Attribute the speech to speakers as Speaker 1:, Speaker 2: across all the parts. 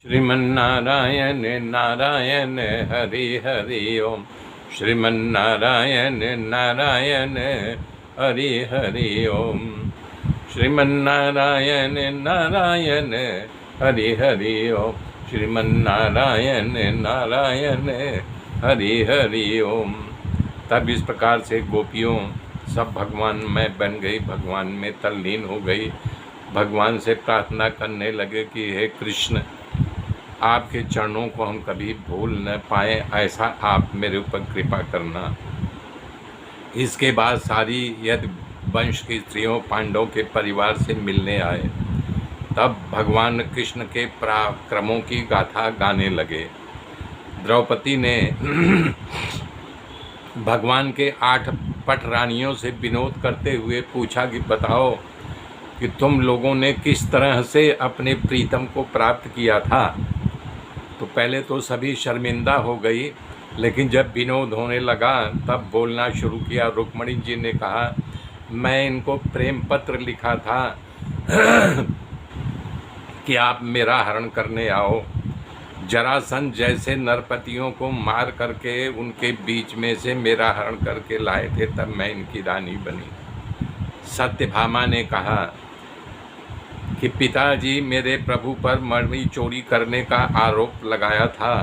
Speaker 1: श्रीमन्नारायण नारायण हरि हरि ओम। श्रीमन्नारायण नारायण हरि हरि ओम। श्रीमन्नारायण नारायण हरि हरि ओम। श्रीमन्नारायण नारायण हरि हरि ओम। तब इस प्रकार से गोपियों सब भगवान में बन गई, भगवान में तल्लीन हो गई। भगवान से प्रार्थना करने लगे कि हे कृष्ण, आपके चरणों को हम कभी भूल न पाए, ऐसा आप मेरे ऊपर कृपा करना। इसके बाद सारी यदि वंश की स्त्रियों पांडवों के परिवार से मिलने आए। तब भगवान कृष्ण के पराक्रमों की गाथा गाने लगे। द्रौपदी ने भगवान के 8 पट रानियों से विनोद करते हुए पूछा कि बताओ कि तुम लोगों ने किस तरह से अपने प्रीतम को प्राप्त किया था। तो पहले तो सभी शर्मिंदा हो गई, लेकिन जब विनोद होने लगा तब बोलना शुरू किया। रुक्मणी जी ने कहा, मैं इनको प्रेम पत्र लिखा था कि आप मेरा हरण करने आओ। जरासंध जैसे नरपतियों को मार करके उनके बीच में से मेरा हरण करके लाए थे, तब मैं इनकी रानी बनी। सत्यभामा ने कहा कि पिताजी मेरे प्रभु पर मणि चोरी करने का आरोप लगाया था।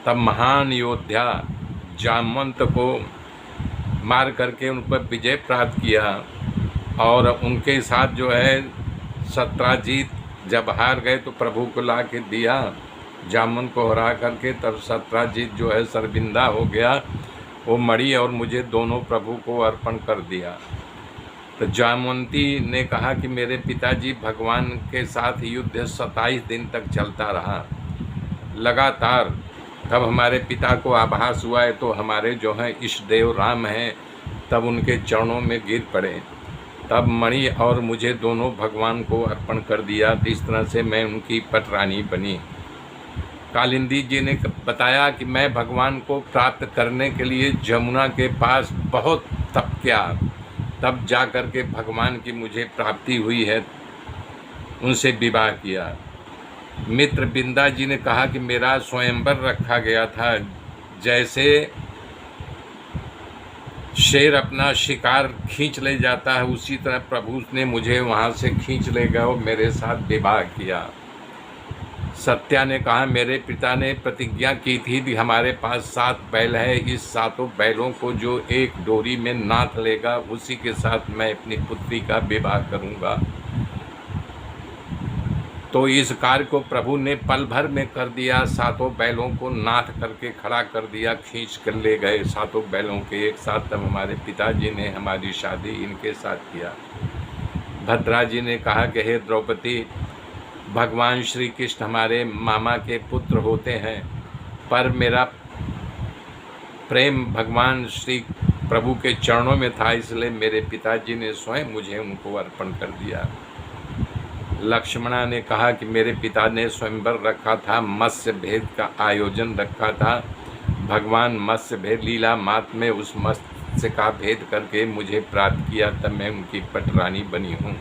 Speaker 1: तब महान योद्धा जामवंत को मार करके उन पर विजय प्राप्त किया, और उनके साथ जो है सत्राजीत जब हार गए तो प्रभु को ला के दिया जामवंत को हरा करके। तब सत्राजीत जो है शर्मिंदा हो गया, वो मणि और मुझे दोनों प्रभु को अर्पण कर दिया। तो जामवंती ने कहा कि मेरे पिताजी भगवान के साथ युद्ध 27 दिन तक चलता रहा लगातार। तब हमारे पिता को आभास हुआ है तो हमारे जो हैं इष्ट देव राम हैं, तब उनके चरणों में गिर पड़े। तब मणि और मुझे दोनों भगवान को अर्पण कर दिया। इस तरह से मैं उनकी पटरानी बनी। कालिंदी जी ने बताया कि मैं भगवान को प्राप्त करने के लिए जमुना के पास बहुत तप किया, तब जा कर के भगवान की मुझे प्राप्ति हुई है। उनसे विवाह किया। मित्र बिंदा जी ने कहा कि मेरा स्वयंवर रखा गया था। जैसे शेर अपना शिकार खींच ले जाता है, उसी तरह प्रभु ने मुझे वहाँ से खींच ले गया और मेरे साथ विवाह किया। सत्या ने कहा, मेरे पिता ने प्रतिज्ञा की थी कि हमारे पास 7 बैल है, इस 7 बैलों को जो एक डोरी में नाथ लेगा उसी के साथ मैं अपनी पुत्री का विवाह करूंगा। तो इस कार्य को प्रभु ने पल भर में कर दिया। 7 बैलों को नाथ करके खड़ा कर दिया, खींच कर ले गए 7 बैलों के एक साथ। तब हमारे पिताजी ने हमारी शादी इनके साथ किया। भद्रा जी ने कहा कि हे द्रौपदी, भगवान श्री कृष्ण हमारे मामा के पुत्र होते हैं, पर मेरा प्रेम भगवान श्री प्रभु के चरणों में था, इसलिए मेरे पिताजी ने स्वयं मुझे उनको अर्पण कर दिया। लक्ष्मणा ने कहा कि मेरे पिता ने स्वयंवर रखा था, मत्स्य भेद का आयोजन रखा था। भगवान मत्स्य भेद लीला मात में उस मत्स्य का भेद करके मुझे प्राप्त किया, तब मैं उनकी पटरानी बनी हूँ।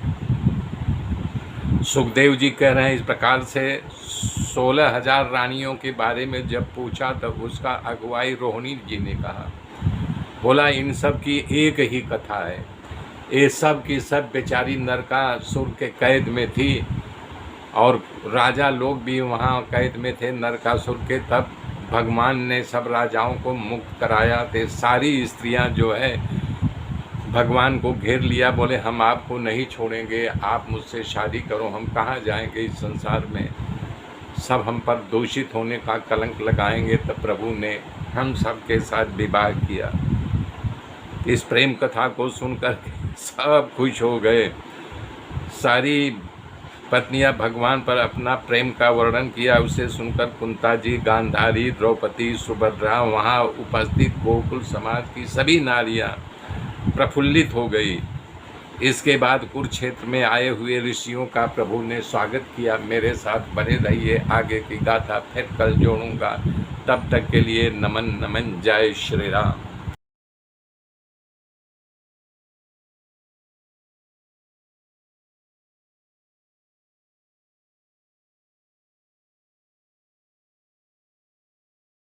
Speaker 1: सुखदेव जी कह रहे हैं, इस प्रकार से 16,000 रानियों के बारे में जब पूछा तब उसका अगुवाई रोहिणी जी ने कहा। बोला, इन सब की एक ही कथा है, ये सब की सब बेचारी नरकासुर के कैद में थी, और राजा लोग भी वहाँ कैद में थे नरकासुर के। तब भगवान ने सब राजाओं को मुक्त कराया। थे सारी स्त्रियाँ जो है भगवान को घेर लिया, बोले हम आपको नहीं छोड़ेंगे, आप मुझसे शादी करो, हम कहाँ जाएंगे इस संसार में, सब हम पर दूषित होने का कलंक लगाएंगे। तब प्रभु ने हम सब के साथ विवाह किया। इस प्रेम कथा को सुनकर सब खुश हो गए। सारी पत्नियां भगवान पर अपना प्रेम का वर्णन किया। उसे सुनकर कुंता जी, गांधारी, द्रौपदी, सुभद्रा, वहाँ उपस्थित गोकुल समाज की सभी नारियां प्रफुल्लित हो गई। इसके बाद कुरुक्षेत्र में आए हुए ऋषियों का प्रभु ने स्वागत किया। मेरे साथ बने रहिए, आगे की गाथा फिर कल जोड़ूंगा। तब तक के लिए नमन नमन। जय श्री राम।